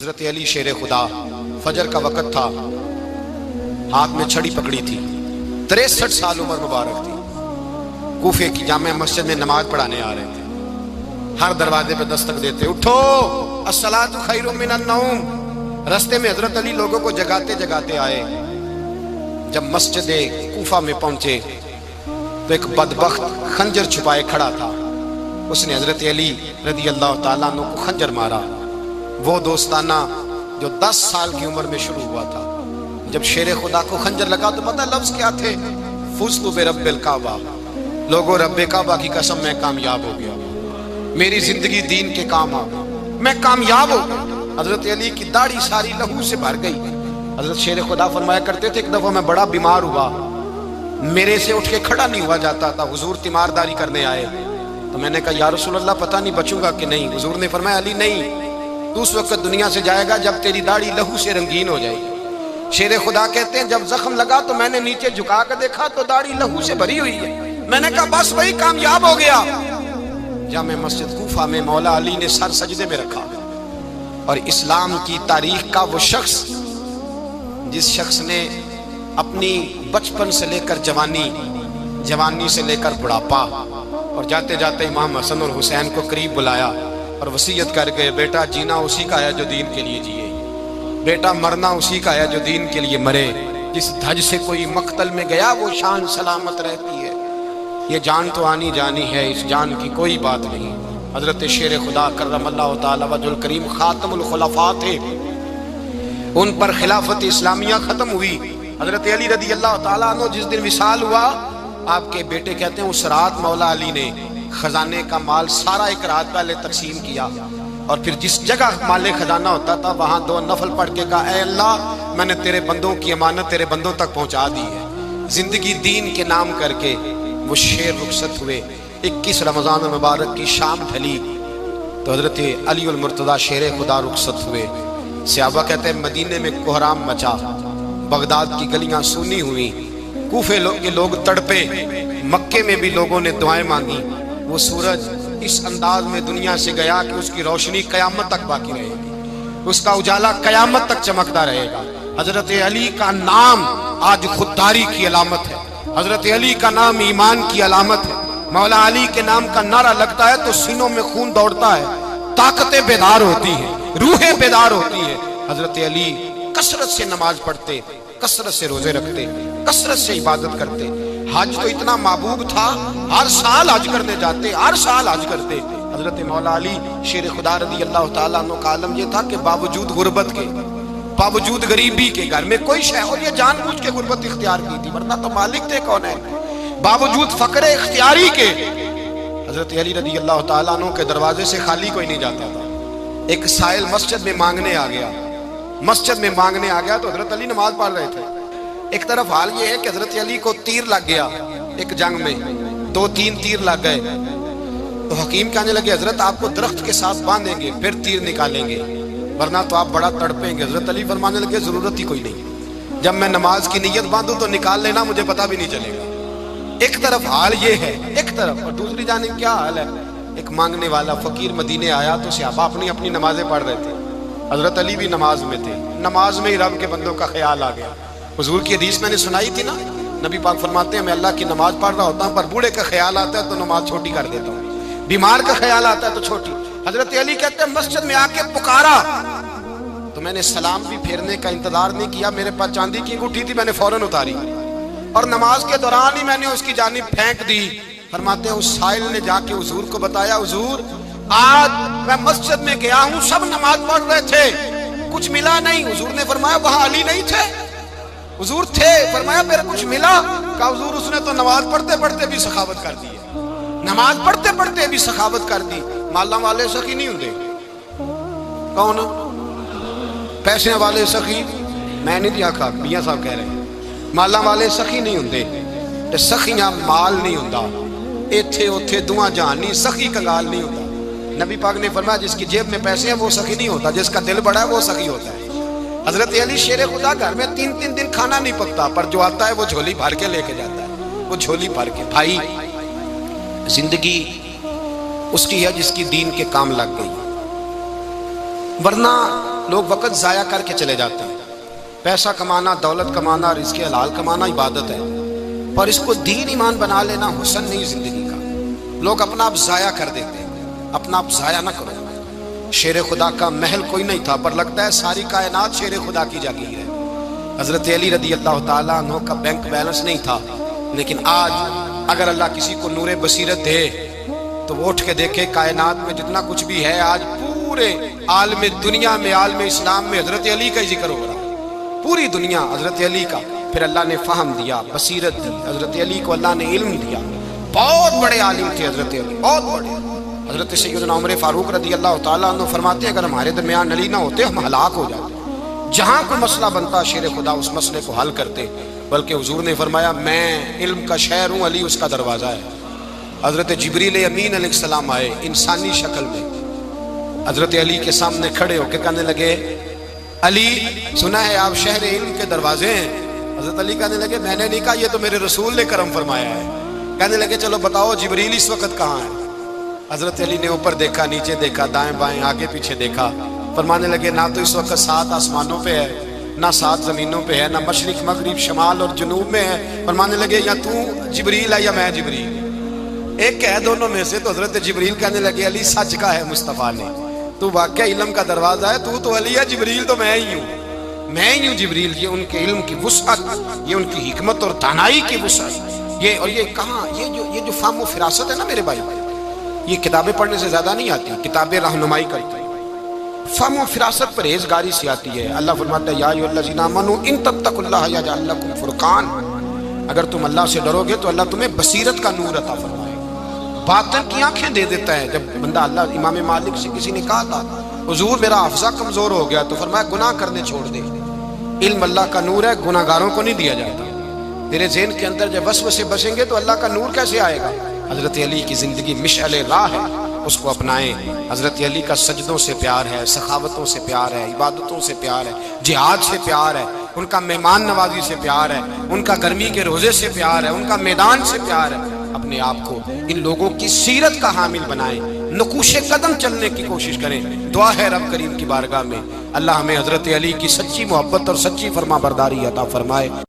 حضرت علی شیر خدا، فجر کا وقت تھا، ہاتھ میں چھڑی پکڑی تھی، 63 سال عمر مبارک تھی، کوفے کی جامع مسجد میں نماز پڑھانے آ رہے تھے۔ ہر دروازے پہ دستک دیتے، اٹھو الصلاۃ خیر من النوم۔ رستے میں حضرت علی لوگوں کو جگاتے جگاتے آئے۔ جب مسجد کوفہ میں پہنچے تو ایک بدبخت خنجر چھپائے کھڑا تھا، اس نے حضرت علی رضی اللہ تعالیٰ عنہ کو خنجر مارا۔ وہ دوستانہ جو 10 سال کی عمر میں شروع ہوا تھا، جب شیر خدا کو خنجر لگا تو پتہ لفظ کیا تھے؟ فزت برب الکعبہ، لوگوں رب کعبہ کی قسم میں کامیاب ہو گیا، میری زندگی دین کے کام آ گئی، میں کامیاب ہو گیا۔ حضرت علی کی داڑھی ساری لہو سے بھر گئی۔ حضرت شیر خدا فرمایا کرتے تھے، ایک دفعہ میں بڑا بیمار ہوا، میرے سے اٹھ کے کھڑا نہیں ہوا جاتا تھا، حضور تیمارداری کرنے آئے تو میں نے کہا یا رسول اللہ پتہ نہیں بچوں گا کہ نہیں۔ حضور نے فرمایا علی نہیں، تو اس وقت دنیا سے جائے گا جب تیری داڑھی لہو سے رنگین ہو جائے گی۔ شیر خدا کہتے ہیں جب زخم لگا تو میں نے نیچے جھکا کر دیکھا تو داڑھی لہو سے بھری ہوئی ہے، میں نے کہا بس وہی کامیاب ہو گیا۔ جامع مسجد کوفہ میں مولا علی نے سر سجدے میں رکھا، اور اسلام کی تاریخ کا وہ شخص جس شخص نے اپنی بچپن سے لے کر جوانی، جوانی سے لے کر بڑھاپا، اور جاتے جاتے امام حسن اور حسین کو قریب بلایا اور وصیت کر کے، بیٹا جینا اسی کا ہے جو دین کے لیے جیے، بیٹا مرنا اسی کا ہے جو دین کے لیے مرے، جس دھج سے کوئی مقتل میں گیا وہ شان سلامت رہتی ہے، یہ جان تو آنی جانی ہے، اس جان کی کوئی بات نہیں۔ حضرت شیر خدا کرم اللہ تعالی وجہ الکریم خاتم الخلفاء تھے، ان پر خلافت اسلامیہ ختم ہوئی۔ حضرت علی رضی اللہ تعالیٰ عنہ جس دن وصال ہوا، آپ کے بیٹے کہتے ہیں اس رات مولا علی نے خزانے کا مال سارا ایک رات پہلے تقسیم کیا، اور پھر جس جگہ مال خزانہ ہوتا تھا وہاں 2 نفل پڑھ کے کہا اے اللہ میں نے تیرے بندوں کی امانت تیرے بندوں تک پہنچا دی ہے۔ زندگی دین کے نام کر کے وہ شیر رخصت ہوئے۔ 21 رمضان المبارک کی شام ڈھلی تو حضرت علی المرتضیٰ شیر خدا رخصت ہوئے۔ صحابہ کہتے ہیں مدینے میں کوہرام مچا، بغداد کی گلیاں سونی ہوئی، کوفے کے لوگ تڑپے، مکے میں بھی لوگوں نے دعائیں مانگی۔ وہ سورج اس انداز میں دنیا سے گیا کہ اس کی روشنی قیامت تک باقی رہے گی، اس کا اجالا قیامت تک چمکتا رہے گا۔ حضرت علی کا نام آج خودداری کی علامت ہے، حضرت علی کا نام ایمان کی علامت ہے۔ مولا علی کے نام کا نعرہ لگتا ہے تو سینوں میں خون دوڑتا ہے، طاقتیں بیدار ہوتی ہیں، روحیں بیدار ہوتی ہیں۔ حضرت علی کثرت سے نماز پڑھتے، کثرت سے روزے رکھتے، کثرت سے عبادت کرتے۔ حج تو اتنا محبوب تھا، ہر سال حج کرنے جاتے، ہر سال حج کرتے۔ حضرت مولا علی شیر خدا رضی اللہ تعالیٰ عنہ کا عالم یہ تھا کہ باوجود غربت کے، باوجود غریبی کے، گھر میں کوئی شے، اور یہ جان بوجھ کے غربت اختیار کی تھی ورنہ تو مالک تھے کون ہے، باوجود فقر اختیاری کے حضرت علی رضی اللہ تعالیٰ عنہ کے دروازے سے خالی کوئی نہیں جاتا تھا۔ ایک سائل مسجد میں مانگنے آ گیا، مسجد میں مانگنے آ گیا تو حضرت علی نماز پڑھ رہے تھے۔ ایک طرف حال یہ ہے کہ حضرت علی کو تیر لگ گیا، ایک جنگ میں 2-3 تیر لگ گئے تو حکیم کہنے لگے حضرت آپ کو درخت کے ساتھ باندھیں گے پھر تیر نکالیں گے ورنہ تو آپ بڑا تڑپیں گے۔ حضرت علی فرمانے لگے ضرورت ہی کوئی نہیں، جب میں نماز کی نیت باندھوں تو نکال لینا، مجھے پتہ بھی نہیں چلے گا۔ ایک طرف حال یہ ہے، ایک طرف، اور دوسری جانب کیا حال ہے؟ ایک مانگنے والا فقیر مدینے آیا تو صحابہ اپنی اپنی نمازیں پڑھ رہے تھے، حضرت علی بھی نماز میں تھے، نماز میں ہی رب کے بندوں کا خیال آ گیا۔ حضور کی حدیث میں نے سنائی تھی نا، نبی پاک فرماتے ہیں میں اللہ کی نماز پڑھ رہا ہوتا ہوں پر بوڑھے کا خیال آتا ہے تو نماز چھوٹی کر دیتا ہوں، بیمار کا خیال آتا ہے تو چھوٹی۔ حضرت علی کہتے ہیں مسجد میں آ کے پکارا تو میں نے سلام بھی پھیرنے کا انتظار نہیں کیا، میرے پاس چاندی کی انگوٹھی تھی، میں نے فوراً اتاری اور نماز کے دوران ہی میں نے اس کی جانب پھینک دی۔ فرماتے ہیں اس سائل نے جا کے حضور کو بتایا حضور آج میں مسجد میں گیا ہوں، سب نماز پڑھ رہے تھے، کچھ ملا نہیں۔ حضور نے فرمایا وہاں علی نہیں تھے؟ حضور تھے۔ فرمایا پھر کچھ ملا؟ کہا حضور اس نے تو نماز پڑھتے پڑھتے بھی سخاوت کر دی ہے، نماز پڑھتے پڑھتے بھی سخاوت کر دی۔ مالا والے سخی نہیں ہوتے، کون پیسے والے سخی؟ میں نہیں دیا کھا، میاں صاحب کہہ رہے ہیں مالا والے سخی نہیں ہوتے، سخیاں مال نہیں ہوتا، ایتھے اوتھے دعا جہان نہیں، سخی کنگال نہیں ہوتا۔ نبی پاک نے فرمایا جس کی جیب میں پیسے ہیں وہ سخی نہیں ہوتا، جس کا دل بڑا ہے وہ سخی ہوتا ہے۔ حضرت علی شیر خدا گھر میں 3 دن کھانا نہیں پکتا پر جو آتا ہے وہ جھولی بھر کے لے کے جاتا ہے، وہ جھولی بھر کے۔ بھائی زندگی اس کی ہے جس کی دین کے کام لگ گئی، ورنہ لوگ وقت ضائع کر کے چلے جاتے ہیں. پیسہ کمانا، دولت کمانا، رزق حلال کمانا عبادت ہے، پر اس کو دین ایمان بنا لینا حسن نہیں زندگی کا. لوگ اپنا آپ ضائع کر دیتے ہیں. اپنا آپ ضائع نہ کرو. شیر خدا کا محل کوئی نہیں تھا، پر لگتا ہے ساری کائنات شیر خدا کی جاگیر ہے. حضرت علی رضی اللہ تعالیٰ عنہ کا بینک بیلنس نہیں تھا، لیکن آج اگر اللہ کسی کو نور بصیرت دے تو وہ اٹھ کے دیکھے کائنات میں جتنا کچھ بھی ہے، آج پورے عالم دنیا میں، عالم اسلام میں حضرت علی کا ہی ذکر ہو رہا. پوری دنیا حضرت علی کا. پھر اللہ نے فہم دیا، بصیرت دی. حضرت علی کو اللہ نے علم دیا. بہت بڑے عالم تھے حضرت علی، بہت بڑے. حضرت سیدنا عمر فاروق رضی اللہ تعالیٰ عنہ فرماتے ہیں اگر ہمارے درمیان علی نہ ہوتے ہم ہلاک ہو جاتے. جہاں کوئی مسئلہ بنتا شیر خدا اس مسئلے کو حل کرتے. بلکہ حضور نے فرمایا میں علم کا شہر ہوں، علی اس کا دروازہ ہے. حضرت جبریل امین علیہ السلام آئے انسانی شکل میں، حضرت علی کے سامنے کھڑے ہو کے کہنے لگے علی سنا ہے آپ شہر علم کے دروازے ہیں. حضرت علی کہنے لگے میں نے نہیں کہا، یہ تو میرے رسول نے کرم فرمایا ہے. کہنے لگے چلو بتاؤ جبریل اس وقت کہاں ہے. حضرت علی نے اوپر دیکھا، نیچے دیکھا، دائیں بائیں، آگے پیچھے دیکھا. فرمانے لگے نہ تو اس وقت 7 آسمانوں پہ ہے، نہ 7 زمینوں پہ ہے، نہ مشرق مغرب شمال اور جنوب میں ہے. فرمانے لگے یا تو جبریل ہے یا میں جبریل. ایک ہے دونوں میں سے. تو حضرت جبریل کہنے لگے علی سچ کا ہے مصطفیٰ نے، تو واقعہ علم کا دروازہ ہے. تو علی ہے، جبریل تو میں ہی ہوں، میں ہی ہوں جبریل. یہ ان کے علم کی وسعت، یہ ان کی حکمت اور دانائی کی وسعت. یہ اور یہ کہاں یہ جو فہم و فراست ہے نا میرے بھائی، یہ کتابیں پڑھنے سے زیادہ نہیں آتی، کتابیں رہنمائی کرتی ہیں. فہم و فراست پرہیزگاری سے آتی ہے. اللہ فرماتا ہے یا ایھا الذین آمنوا ان تتقوا اللہ یجعل لکم فرقان. اگر تم اللہ سے ڈرو گے تو اللہ تمہیں بصیرت کا نور عطا فرمائے، باطن کی آنکھیں دے دیتا ہے. جب بندہ اللہ امام مالک سے کسی نے کہا تھا حضور میرا حافظہ کمزور ہو گیا، تو فرمایا گناہ کرنے چھوڑ دے. علم اللہ کا نور ہے، گناہ گاروں کو نہیں دیا جاتا. تیرے ذہن کے اندر جب وسوسے بسیں گے تو اللہ کا نور کیسے آئے گا. حضرت علی کی زندگی مشعل راہ ہے، اس کو اپنائیں. حضرت علی کا سجدوں سے پیار ہے، سخاوتوں سے پیار ہے، عبادتوں سے پیار ہے، جہاد سے پیار ہے، ان کا مہمان نوازی سے پیار ہے، ان کا گرمی کے روزے سے پیار ہے، ان کا میدان سے پیار ہے. اپنے آپ کو ان لوگوں کی سیرت کا حامل بنائیں، نقوش قدم چلنے کی کوشش کریں. دعا ہے رب کریم کی بارگاہ میں اللہ ہمیں حضرت علی کی سچی محبت اور سچی فرما برداری عطا فرمائے.